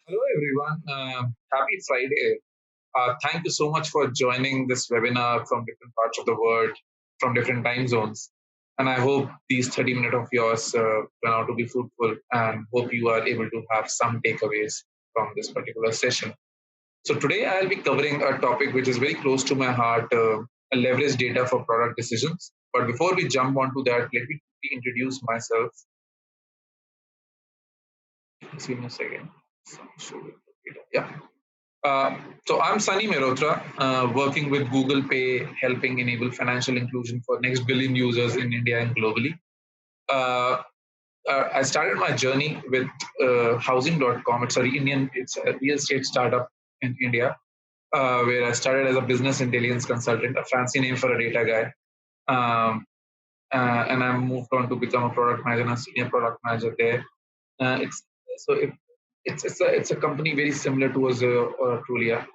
Hello, everyone. Happy Friday. Thank you so much for joining this webinar from different parts of the world, from different time zones. And I hope these 30 minutes of yours turn out to be fruitful and hope you are able to have some takeaways from this particular session. So, today I'll be covering a topic which is very close to my heart leverage data for product decisions. But before we jump onto that, let me quickly introduce myself. Just give me a second. Yeah. So I'm Sunny Mehrotra, working with Google Pay, helping enable financial inclusion for next billion users in India and globally. Uh, I started my journey with housing.com. It's a real estate startup in India, where I started as a business intelligence consultant, a fancy name for a data guy. And I moved on to become a product manager and a senior product manager there. It's so it, it's a company very similar to us, Trulia.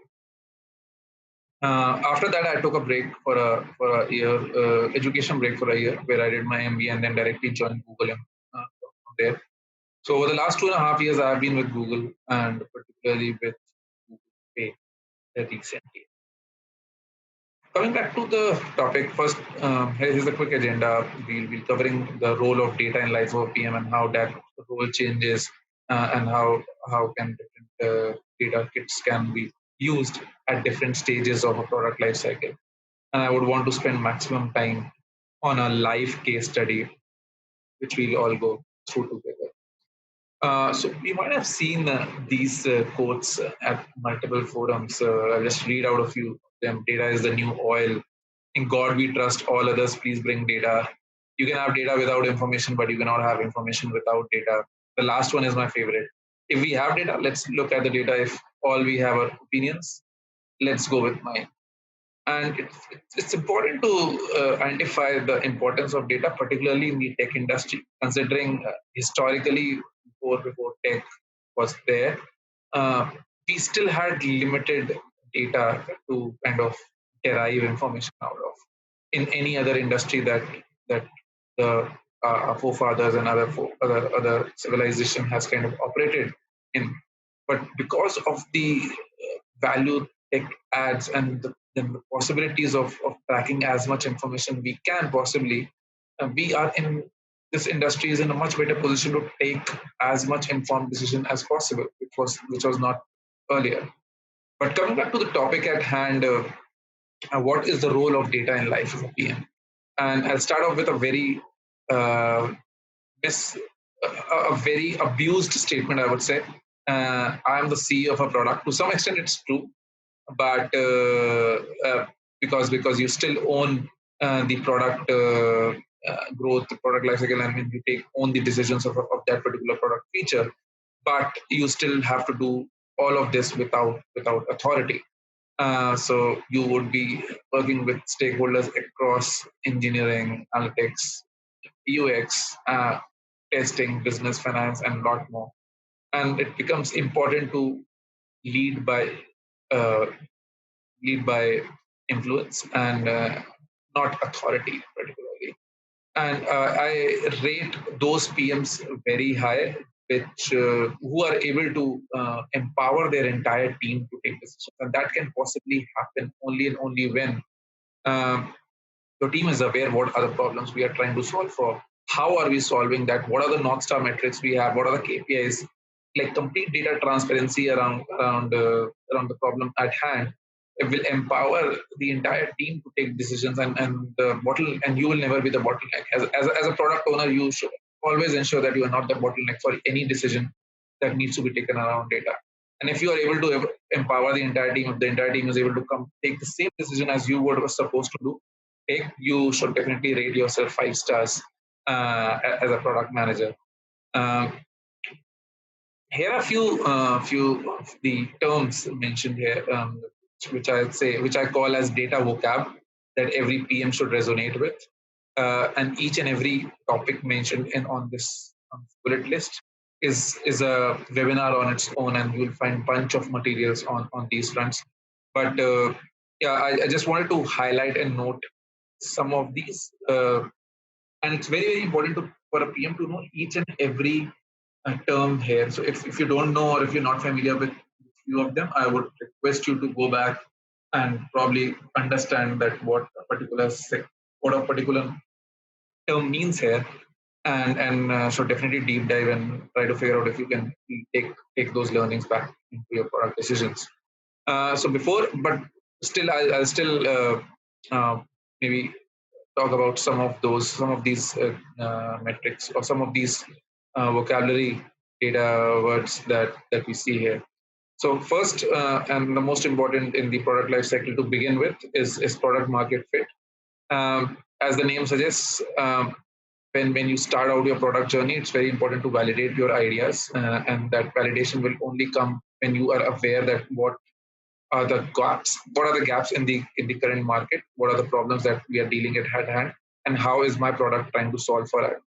After that, I took a break for a year, education break for a year, where I did my MBA and then directly joined Google from there. So over the last 2.5 years, I've been with Google and particularly with Google Pay recently. Coming back to the topic, first, here's a quick agenda. We'll be covering the role of data in life of PM and how that role changes and how can different data kits can be used at different stages of a product life cycle. And I would want to spend maximum time on a live case study, which we'll all go through together. So we might have seen these quotes at multiple forums. I'll just read out a few of them. Data is the new oil. In God we trust, all others please bring data. You can have data without information, but you cannot have information without data. The last one is my favorite. If we have data, let's look at the data. If all we have are opinions, let's go with mine. And it's important to identify the importance of data, particularly in the tech industry, considering historically, before tech was there, uh, we still had limited data to kind of derive information out of. In any other industry that the our forefathers and other civilization has kind of operated in, but because of the value tech adds and the possibilities of tracking as much information we can possibly, we are in this industry is in a much better position to take as much informed decision as possible, which was not earlier. But coming back to the topic at hand, what is the role of data in life of a PM? And I'll start off with a very uh, mis- a very abused statement, I would say. I am the CEO of a product. To some extent, it's true, but because you still own the product growth, the product lifecycle, and you take own the decisions of that particular product feature, but you still have to do all of this without authority. So you would be working with stakeholders across engineering, analytics, UX, testing, business, finance, and a lot more. And it becomes important to lead by uh, lead by influence and not authority particularly. And I rate those PMs very high, which who are able to empower their entire team to take decisions, and that can possibly happen only and only when um, your team is aware what are the problems we are trying to solve for. How are we solving that? What are the North Star metrics we have? What are the KPIs? Like complete data transparency around the problem at hand. It will empower the entire team to take decisions, and the bottle and you will never be the bottleneck. As a product owner, you should always ensure that you are not the bottleneck for any decision that needs to be taken around data. And if you are able to empower the entire team, if the entire team is able to come take the same decision as you were supposed to do, take, you should definitely rate yourself 5 stars as a product manager. Um, Here are a few of the terms mentioned here, which I call as data vocab that every PM should resonate with, and each and every topic mentioned in on this bullet list is a webinar on its own, and you'll find bunch of materials on these fronts. But yeah, I just wanted to highlight and note some of these, and it's very important for a PM to know each and every term here. So if you don't know or if you're not familiar with few of them, I would request you to go back and probably understand that what a particular term means here, and so definitely deep dive and try to figure out if you can take those learnings back into your product decisions. So before, but still, I'll still maybe talk about some of these metrics or some of these vocabulary data words that we see here. So first and the most important in the product life cycle to begin with is product market fit. As the name suggests, when you start out your product journey, it's very important to validate your ideas, and that validation will only come when you are aware that what are the gaps in the current market, what are the problems that we are dealing at hand, and how is my product trying to solve for it.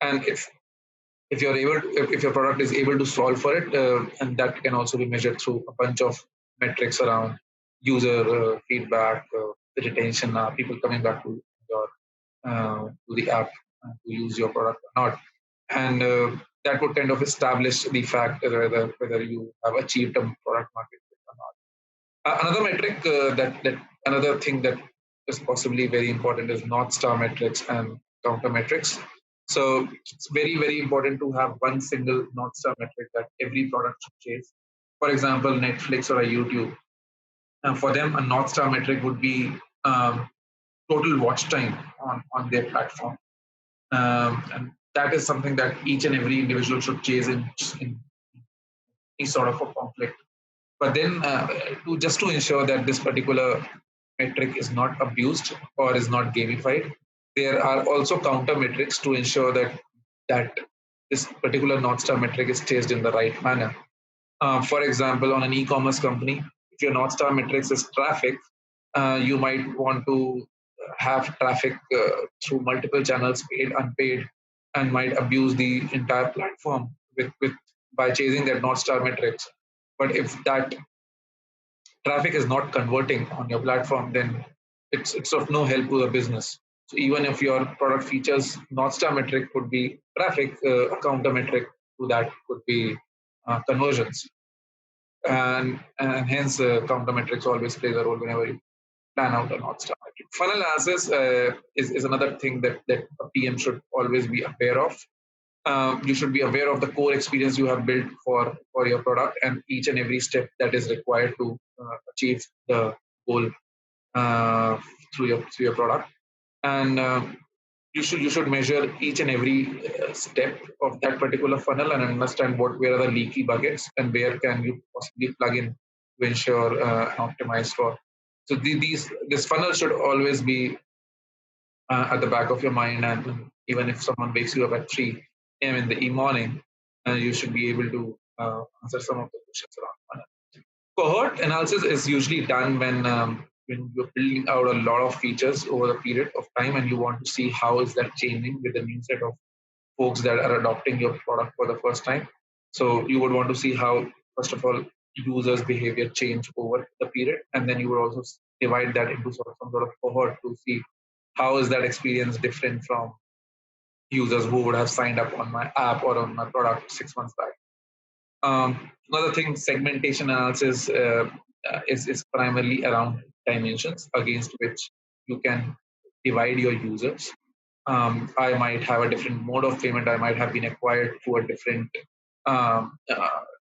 And if your product is able to solve for it, and that can also be measured through a bunch of metrics around user feedback, retention, people coming back your to the app to use your product or not, and that would kind of establish the fact whether you have achieved a product market fit or not. Another metric another thing that is possibly very important is North Star metrics and counter metrics. So it's very important to have one single North Star metric that every product should chase. For example, Netflix or a YouTube. For them, a North Star metric would be total watch time on their platform, and that is something that each and every individual should chase in any sort of a conflict. But then, to ensure that this particular metric is not abused or is not gamified, there are also counter metrics to ensure that this particular North Star metric is chased in the right manner. For example, on an e-commerce company, if your North Star metrics is traffic, you might want to have traffic through multiple channels, paid, unpaid, and might abuse the entire platform with by chasing that North Star metrics. But if that traffic is not converting on your platform, then it's of no help to the business. So even if your product features North Star metric could be traffic, a counter metric to that could be conversions, and hence counter metrics always plays a role whenever you plan out a North Star metric. Funnel analysis is another thing that a PM should always be aware of. You should be aware of the core experience you have built for your product and each and every step that is required to achieve the goal uh, through your product. And you should measure each and every step of that particular funnel and understand where are the leaky buckets and where can you possibly plug in to ensure and optimize for. So this funnel should always be at the back of your mind, and even if someone wakes you up at 3 a.m. in the morning, you should be able to answer some of the questions around funnel. Cohort analysis is usually done when you're building out a lot of features over a period of time, and you want to see how is that changing with the new set of folks that are adopting your product for the first time. So you would want to see how, first of all, users' behavior change over the period, and then you would also divide that into some sort of cohort to see how is that experience different from users who would have signed up on my app or on my product 6 months back. Another thing, segmentation analysis is primarily around dimensions against which you can divide your users. I might have a different mode of payment. I might have been acquired um, uh,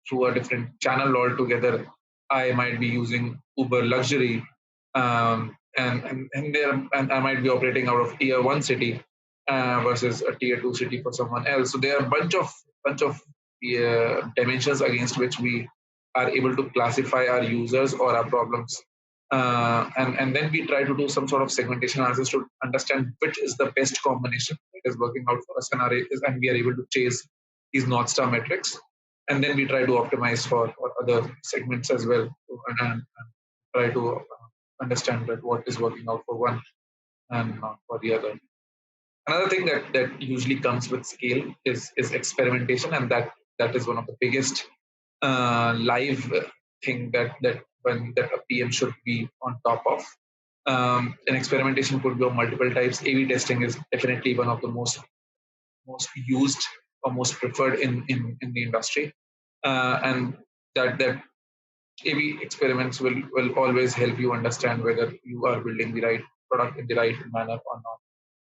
through a different channel altogether. I might be using Uber luxury, and I might be operating out of tier one city versus a tier two city for someone else. So there are a bunch of dimensions against which we are able to classify our users or our problems. And then we try to do some sort of segmentation analysis to understand which is the best combination that is working out for us, and we are able to chase these North Star metrics. And then we try to optimize for other segments as well, and try to understand that what is working out for one and not for the other. Another thing that usually comes with scale is experimentation, and that is one of the biggest live thing that a PM should be on top of. And experimentation could be of multiple types. A/B testing is definitely one of the most used or most preferred in the industry, and that A/B experiments will always help you understand whether you are building the right product in the right manner or not.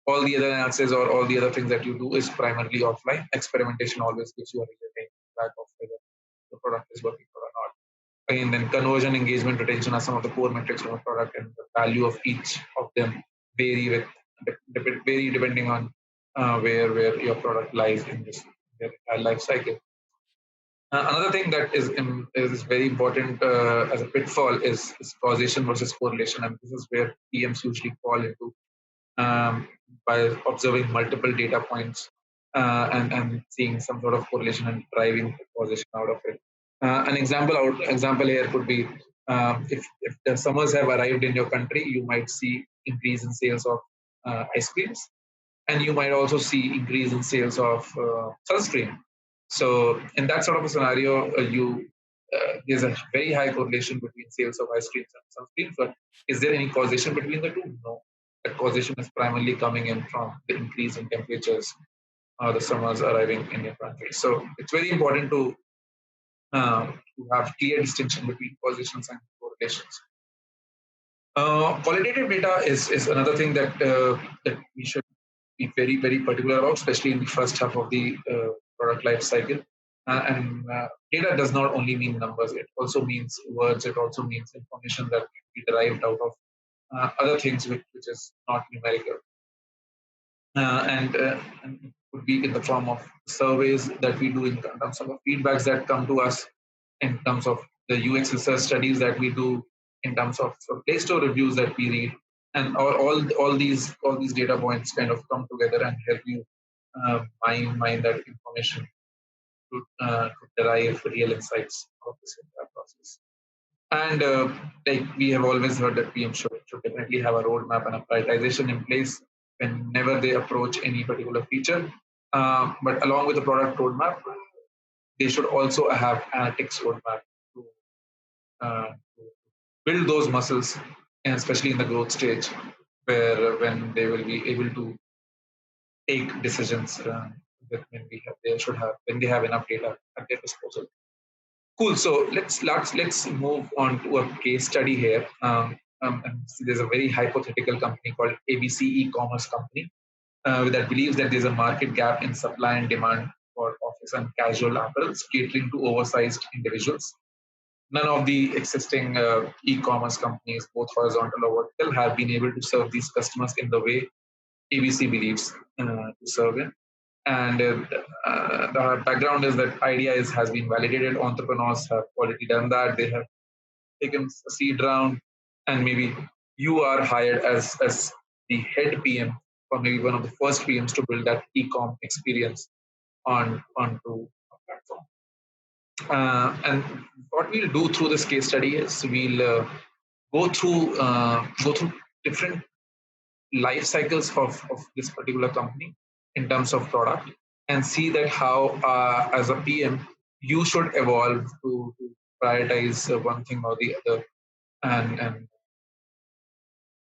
All the other analysis or all the other things that you do is primarily offline. Experimentation always gives you a real-time feedback of whether the product is working or not. Again, then conversion, engagement, retention are some of the core metrics of a product, and the value of each of them vary vary depending on where your product lies in this their life cycle. Another thing that is very important as a pitfall is causation versus correlation, and this is where PMs usually fall into by observing multiple data points and seeing some sort of correlation and driving causation out of it. An example here could be if the summers have arrived in your country, you might see increase in sales of ice creams, and you might also see increase in sales of sunscreen. So in that sort of a scenario, there's a very high correlation between sales of ice creams and sunscreen. But is there any causation between the two? No. The causation is primarily coming in from the increase in temperatures, the summers arriving in your country. So it's very important to have clear distinction between causations and correlations. Qualitative data is another thing that we should be very particular about, especially in the first half of the product life cycle. And data does not only mean numbers; it also means words. It also means information that can be derived out of other things which is not numerical, and it could be in the form of surveys that we do, in terms of feedbacks that come to us, in terms of the UX research studies that we do, in terms of Play Store reviews that we read, and all these data points kind of come together and help you mine that information to derive real insights of this entire process. And like we have always heard that PM should definitely have a roadmap and a prioritization in place whenever they approach any particular feature. But along with the product roadmap, they should also have analytics roadmap to build those muscles, and especially in the growth stage, where when they will be able to take decisions when they have enough data at their disposal. Cool. So let's move on to a case study here. And there's a very hypothetical company called ABC e-commerce company that believes that there's a market gap in supply and demand for office and casual apparel, catering to oversized individuals. None of the existing e-commerce companies, both horizontal or vertical, have been able to serve these customers in the way ABC believes to serve it. And the background is that idea has been validated. Entrepreneurs have already done that. They have taken a seed round, and maybe you are hired as the head PM, or maybe one of the first PMs to build that e-com experience onto a platform. And what we'll do through this case study is we'll go through different life cycles of this particular company in terms of product, and see that how as a PM you should evolve to prioritize one thing or the other, and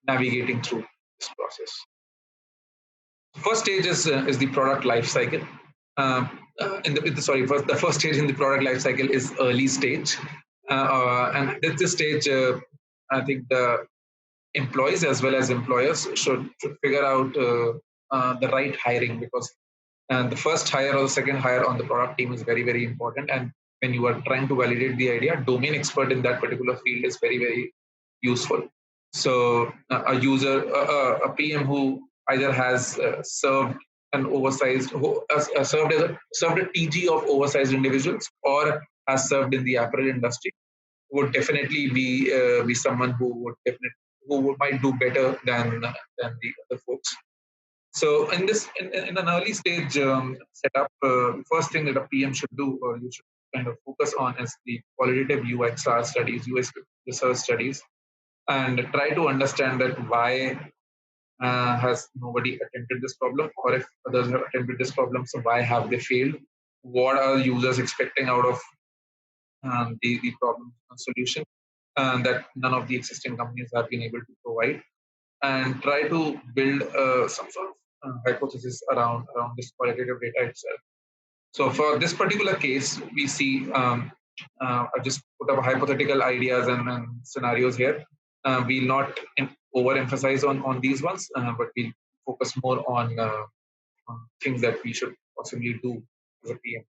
navigating through this process. First stage is the product life cycle. The first stage in the product life cycle is early stage, and at this stage, I think the employees as well as employers should figure out the right hiring, because the first hire or the second hire on the product team is very important. And when you are trying to validate the idea, domain expert in that particular field is very useful. So a PM who either has served an oversized, who served a TG of oversized individuals, or has served in the apparel industry, would definitely be someone who might do better than the other folks. So in an early stage setup, first thing that a PM should do, or you should kind of focus on, is the qualitative UXR studies, UX research studies, and try to understand that why has nobody attempted this problem, or if others have attempted this problem, so why have they failed? What are users expecting out of the problem solution that none of the existing companies have been able to provide, and try to build some sort of hypothesis around this qualitative data itself. So for this particular case, we see, I just put up hypothetical ideas and scenarios here. We'll not overemphasize on these ones, but we'll focus more on things that we should possibly do as a PM.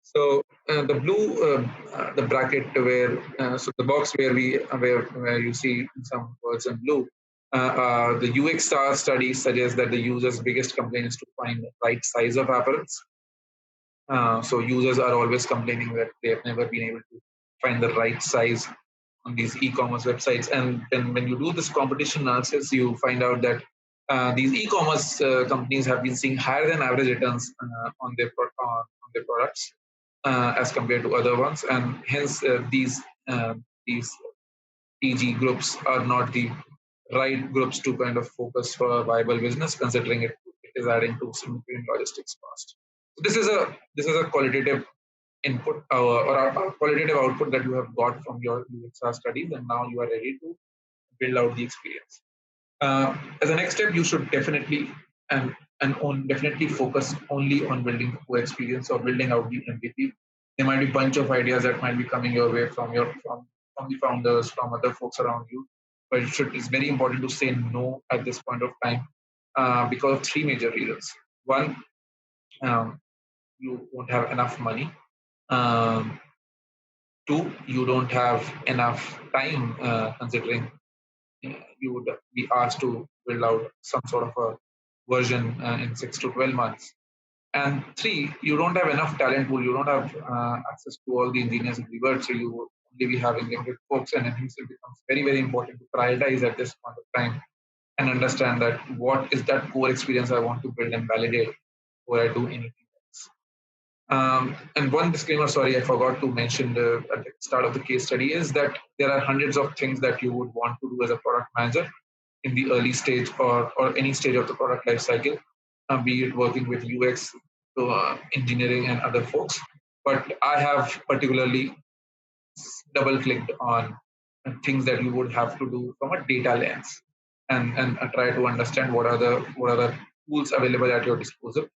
So the blue, the bracket where, so the box where where you see some words in blue, the UX star study suggests that the user's biggest complaint is to find the right size of apparels. So users are always complaining that they have never been able to find the right size on these e-commerce websites. And then when you do this competition analysis, you find out that these e-commerce companies have been seeing higher than average returns on their products as compared to other ones, and hence these TG groups are not the right groups to kind of focus for a viable business, considering it is adding to significant logistics cost. So this is a qualitative input or a qualitative output that you have got from your UXR studies, and now you are ready to build out the experience. As a next step, you should definitely definitely focus only on building the core experience or building out the MVP. There might be a bunch of ideas that might be coming your way from the founders, from other folks around you, but it's very important to say no at this point of time because of three major reasons. One, um, you won't have enough money. Um, Two, you don't have enough time, considering you would be asked to build out some sort of a version in 6 to 12 months. And three, you don't have enough talent pool. You don't have access to all the engineers in the world, so you will only be having limited folks. And hence, it becomes very, very important to prioritize at this point of time and understand that what is that core experience I want to build and validate before I do anything else. And one disclaimer, sorry, I forgot to mention at the start of the case study, is that there are hundreds of things that you would want to do as a product manager in the early stage or any stage of the product life cycle, be it working with UX, engineering, and other folks. But I have particularly double clicked on things that you would have to do from a data lens, and try to understand what are the tools available at your disposal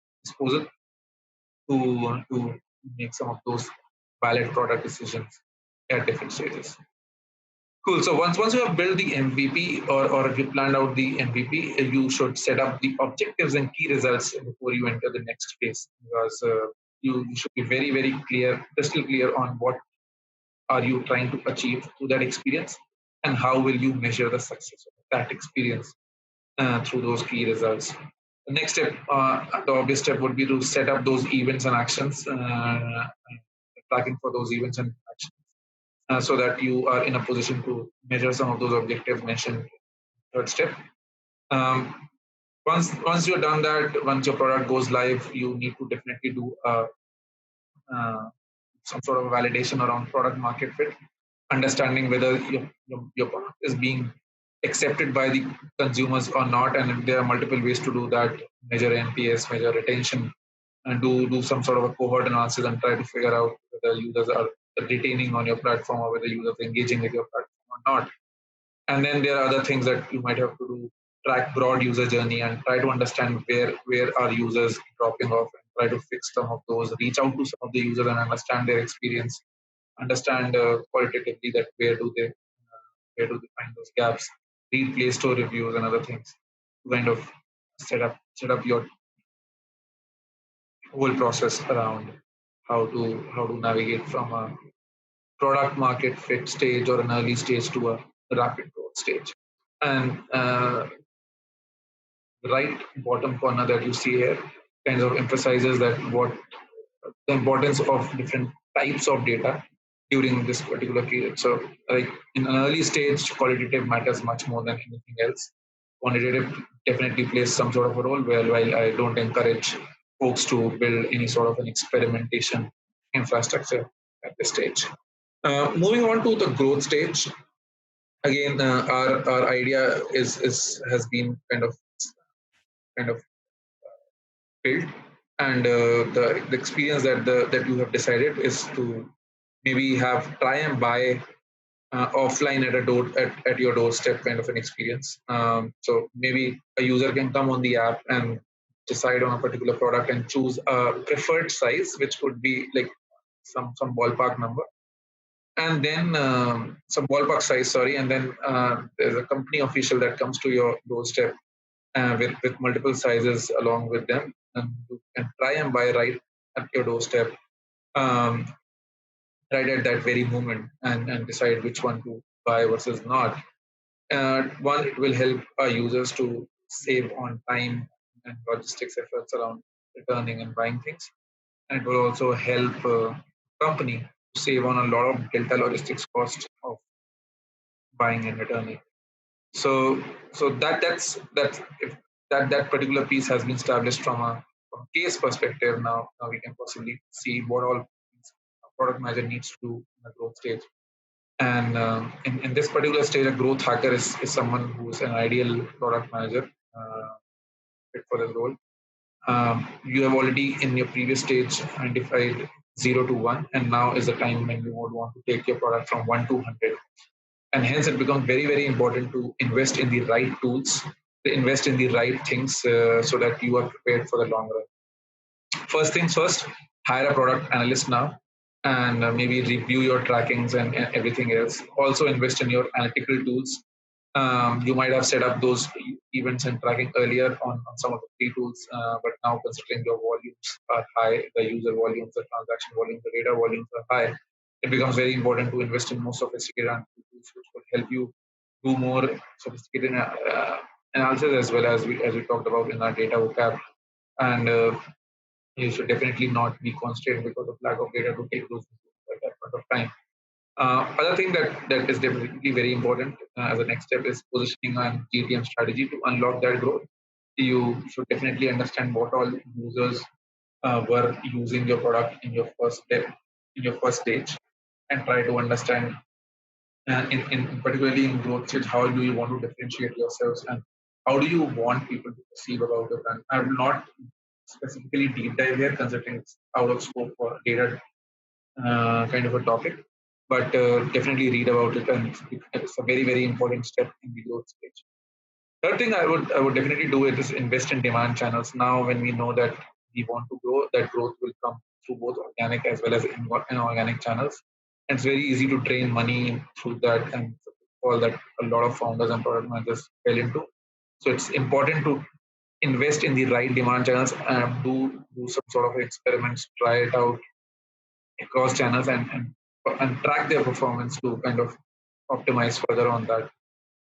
to make some of those valid product decisions at different stages. Cool. So once you have built the MVP or if you planned out the MVP, you should set up the objectives and key results before you enter the next phase, because you should be very, very clear, crystal clear on what are you trying to achieve through that experience and how will you measure the success of that experience through those key results. The next step, the obvious step would be to set up those events and actions, tracking for those events and actions, so that you are in a position to measure some of those objectives mentioned. Third step. Um, once you're done that, once your product goes live, you need to definitely do uh, some sort of validation around product market fit, understanding whether your product is being accepted by the consumers or not. And there are multiple ways to do that: measure NPS, measure retention, and do some sort of a cohort analysis and try to figure out whether users are retaining on your platform or whether users are engaging with your platform or not. And then there are other things that you might have to do: track broad user journey and try to understand where are users dropping off, and try to fix some of those. Reach out to some of the users and understand their experience. Understand qualitatively that where do they find those gaps. Read Play Store reviews and other things to kind of set up your whole process around how to navigate from a product market fit stage or an early stage to a rapid growth stage. And the right bottom corner that you see here kind of emphasizes that what the importance of different types of data during this particular period. So, like in an early stage, qualitative matters much more than anything else. Quantitative definitely plays some sort of a role. Well, while I don't encourage folks to build any sort of an experimentation infrastructure at this stage. Moving on to the growth stage, again, our idea is has been kind of built, and the experience that you have decided is to maybe have try and buy offline at your doorstep kind of an experience. So maybe a user can come on the app and decide on a particular product and choose a preferred size, which could be like some ballpark number, and then some ballpark size, sorry, and then there's a company official that comes to your doorstep with multiple sizes along with them, and you can try and buy right at your doorstep, um, right at that very moment, and decide which one to buy versus not. One, it will help our users to save on time and logistics efforts around returning and buying things. And it will also help company to save on a lot of delta logistics cost of buying and returning. So that's if that particular piece has been established from a case perspective. Now we can possibly see what all a product manager needs to do in the growth stage. And in this particular stage, a growth hacker is someone who is an ideal product manager fit for this role. You have already in your previous stage identified 0 to 1, and now is the time when you would want to take your product from 1 to 100. And hence, it becomes very important to invest in the right tools, to invest in the right things so that you are prepared for the long run. First things first, hire a product analyst now, and maybe review your trackings and everything else. Also invest in your analytical tools. You might have set up those events and tracking earlier on some of the free tools, but now considering your volumes are high, the user volumes, the transaction volumes, the data volumes are high, it becomes very important to invest in more sophisticated analytical tools which will help you do more sophisticated analysis, as well as we talked about in our data vocab. And you should definitely not be constrained because of lack of data to take those decisions at that point of time. Other thing that is definitely very important as a next step is positioning and GTM strategy to unlock that growth. You should definitely understand what all users were using your product in your first step, in your first stage, and try to understand, in particularly in growth stage, how do you want to differentiate yourselves and how do you want people to perceive about your brand. I will not specifically deep dive here, considering it's out of scope for data kind of a topic, but definitely read about it, and it's a very important step in the growth stage. Third thing I would definitely do it is invest in demand channels. Now, when we know that we want to grow, that growth will come through both organic as well as inorganic channels. And it's very easy to drain money through that, and all that a lot of founders and product managers fell into. So it's important to invest in the right demand channels and do some sort of experiments, try it out across channels, and track their performance to kind of optimize further on that.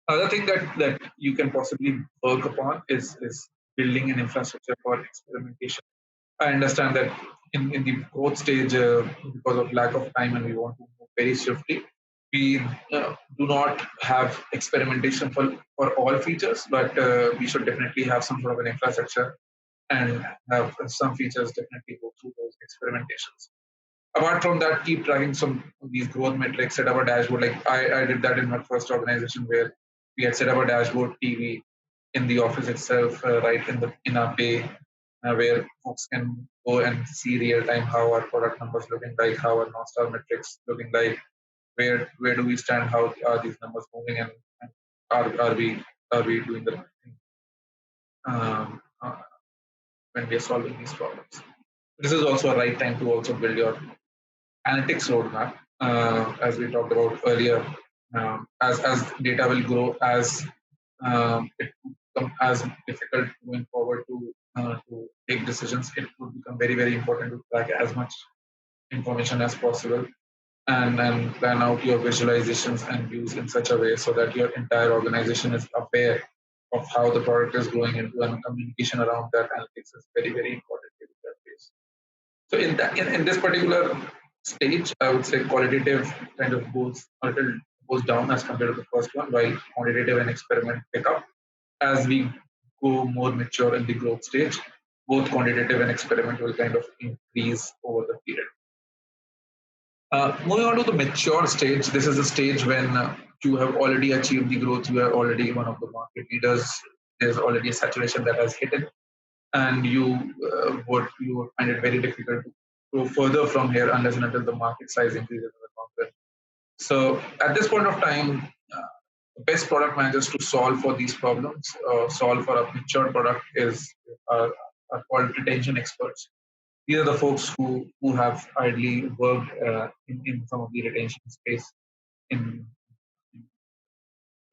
Other thing that you can possibly work upon is building an infrastructure for experimentation. I understand that in the growth stage, because of lack of time and we want to move very swiftly, we do not have experimentation for all features, but we should definitely have some sort of an infrastructure and have some features definitely go through those experimentations. Apart from that, keep tracking some of these growth metrics, set up a dashboard. Like I did that in my first organization, where we had set up a dashboard TV in the office itself, right in our bay, where folks can go and see real time how our product numbers looking like, how our North Star metrics looking like, where do we stand, how are these numbers moving, and are we doing the right thing when we are solving these problems. This is also a right time to also build your analytics roadmap, as we talked about earlier. As data will grow, as it will become as difficult going forward to take decisions, it will become very important to track as much information as possible, and plan out your visualizations and views in such a way so that your entire organization is aware of how the product is going into, and communication around that analytics is very important in that case. So in this particular stage, I would say qualitative kind of goes down as compared to the first one, while quantitative and experiment pick up as we go more mature in the growth stage. Both quantitative and experiment will kind of increase over the period. Moving on to the mature stage, this is a stage when you have already achieved the growth, you are already one of the market leaders. There's already a saturation that has hit it, and you would find it very difficult to go further from here unless and until the market size increases in the long run. So at this point of time, the best product managers to solve for these problems, solve for a mature product, are called retention experts. These are the folks who have ideally worked in some of the retention space in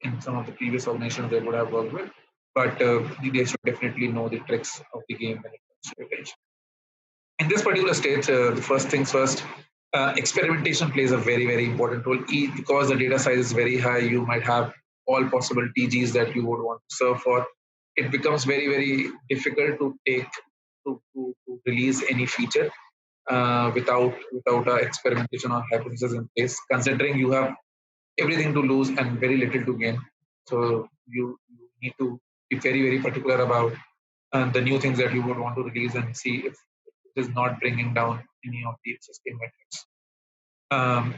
in some of the previous organizations they would have worked with, but they should definitely know the tricks of the game when it comes to retention. In this particular stage, the first things first, experimentation plays a very, very important role. Because the data size is very high, you might have all possible TGs that you would want to serve for. It becomes very, very difficult to to release any feature without experimentation or hypothesis in place, considering you have everything to lose and very little to gain. So you need to be very, very particular about the new things that you would want to release and see if it is not bringing down any of the existing metrics. Um,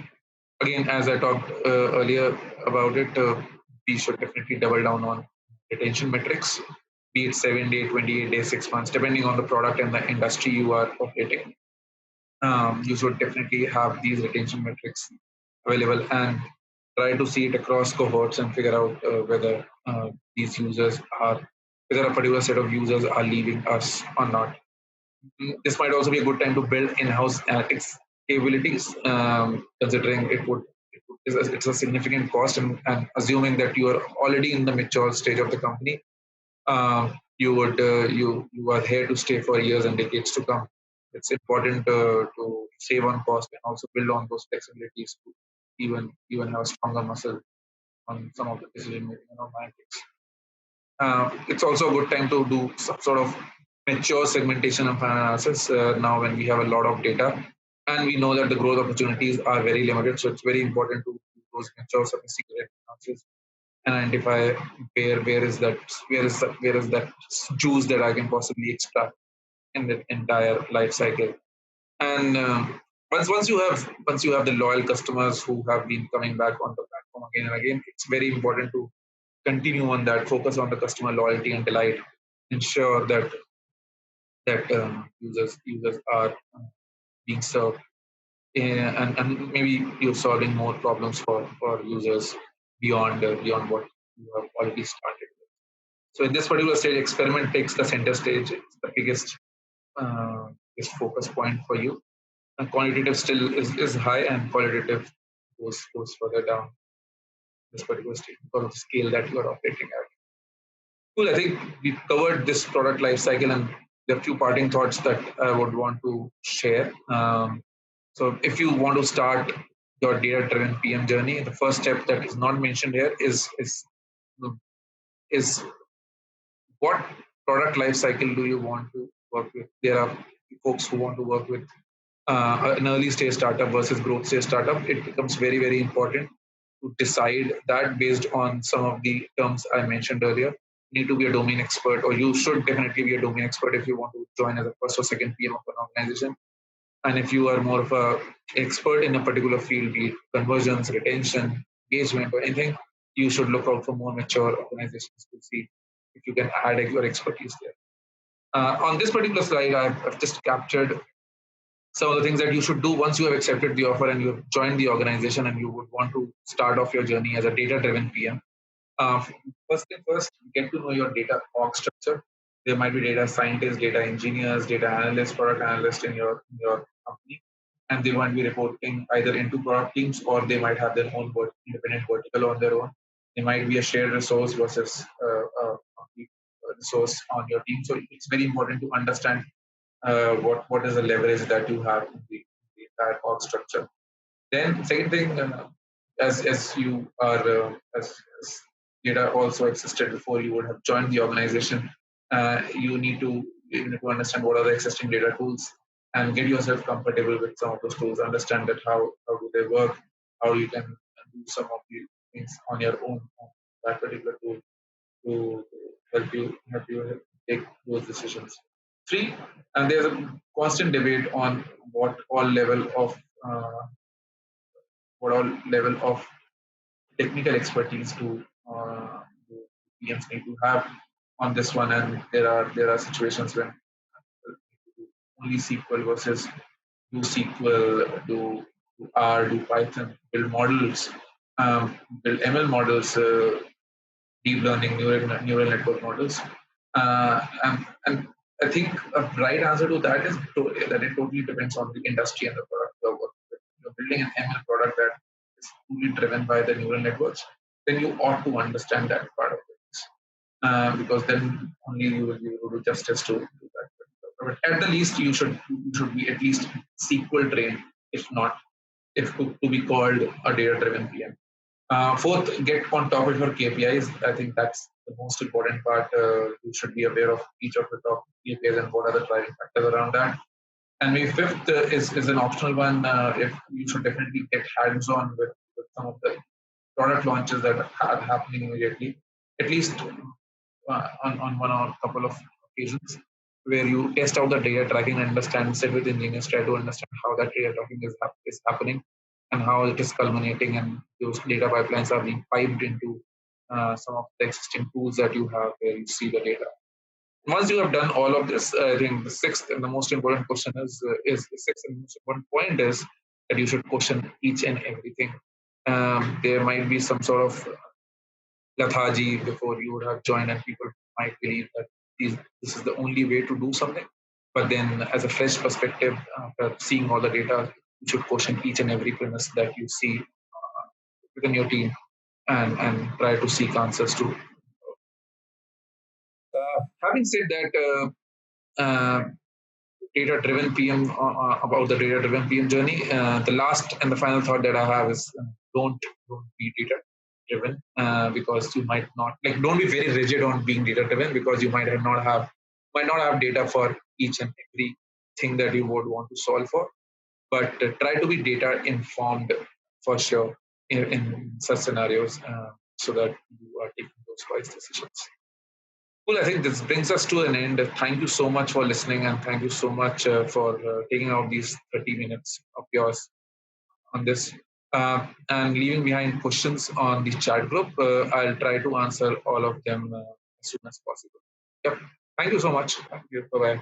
Again, as I talked earlier about it, we should definitely double down on retention metrics, be it 7 day, 28 days, 6 months, depending on the product and the industry you are operating. You should definitely have these retention metrics available and try to see it across cohorts and figure out whether these users are, whether a particular set of users are leaving us or not. This might also be a good time to build in-house analytics capabilities, considering it's a significant cost, and assuming that you are already in the mature stage of the company, you are here to stay for years and decades to come. It's important to save on cost and also build on those flexibilities to even have a stronger muscle on some of the decision making and analytics. It's also a good time to do some sort of mature segmentation of analysis now when we have a lot of data and we know that the growth opportunities are very limited. So it's very important to do those mature sophisticated analysis and identify where is that juice that I can possibly extract in the entire life cycle. And once you have the loyal customers who have been coming back on the platform again and again, it's very important to continue on that, focus on the customer loyalty and delight, ensure that users are being served, and maybe you're solving more problems for users beyond what you have already started with. So in this particular stage, experiment takes the center stage. It's the biggest focus point for you. And quantitative still is high, and qualitative goes further down this particular stage because of the scale that you are operating at. Cool. I think we covered this product life cycle, and there are a few parting thoughts that I would want to share. So, if you want to start your data-driven PM journey, the first step that is not mentioned here is what product life cycle do you want to work with? There are folks who want to work with an early stage startup versus growth stage startup. It becomes very, very important to decide that based on some of the terms I mentioned earlier. You need to be a domain expert, or you should definitely be a domain expert if you want to join as a first or second PM of an organization. And if you are more of a expert in a particular field, be it conversions, retention, engagement, or anything, you should look out for more mature organizations to see if you can add your expertise there. On this particular slide, I've just captured some of the things that you should do once you have accepted the offer and you have joined the organization and you would want to start off your journey as a data-driven PM. First thing first, get to know your data org structure. There might be data scientists, data engineers, data analysts, product analysts in your company, and they might be reporting either into product teams or they might have their own independent vertical on their own. They might be a shared resource versus a complete resource on your team. So it's very important to understand what is the leverage that you have in the entire org structure. Then second thing, as you are as data also existed before you would have joined the organization, you need to understand what are the existing data tools and get yourself comfortable with some of those tools. Understand that how do they work, how you can do some of the things on your own on that particular tool to help you take those decisions. Three, and there's a constant debate on uh, what all level of technical expertise do PMs need to have on this one, and there are situations when only SQL versus do SQL, do R, do Python, build models, build ML models, deep learning neural network models, and I think a right answer to that is that it totally depends on the industry and the product you're working with. If you're building an ML product that is fully driven by the neural networks, then you ought to understand that part of it. Because then only you will be able to do justice to that. But at the least, you should be at least SQL trained, if not, if to be called a data-driven PM. Fourth, get on top of your KPIs. I think that's the most important part. You should be aware of each of the top KPIs and what are the driving factors around that. And maybe fifth is an optional one. If you should definitely get hands-on with some of the product launches that are happening immediately, at least on one or a couple of occasions, where you test out the data tracking and understand, sit with engineers, try to understand how that data tracking is happening and how it is culminating, and those data pipelines are being piped into some of the existing tools that you have where you see the data. Once you have done all of this, I think the sixth and the most important question is the sixth and most important point is that you should question each and everything. There might be some sort of lethargy before you would have joined, and people might believe that this is the only way to do something. But then, as a fresh perspective, after seeing all the data, you should question each and every premise that you see within your team, and try to seek answers to. Having said that, data-driven PM about the data-driven PM journey. The last and the final thought that I have is don't be data-driven because you might not like don't be very rigid on being data-driven because you might not have data for each and every thing that you would want to solve for, but try to be data informed for sure in such scenarios so that you are taking those wise decisions. Cool. I think this brings us to an end. Thank you so much for listening, and thank you so much for taking out these 30 minutes of yours on this and leaving behind questions on the chat group. I'll try to answer all of them as soon as possible. Yep. Thank you so much. Thank you. Bye bye.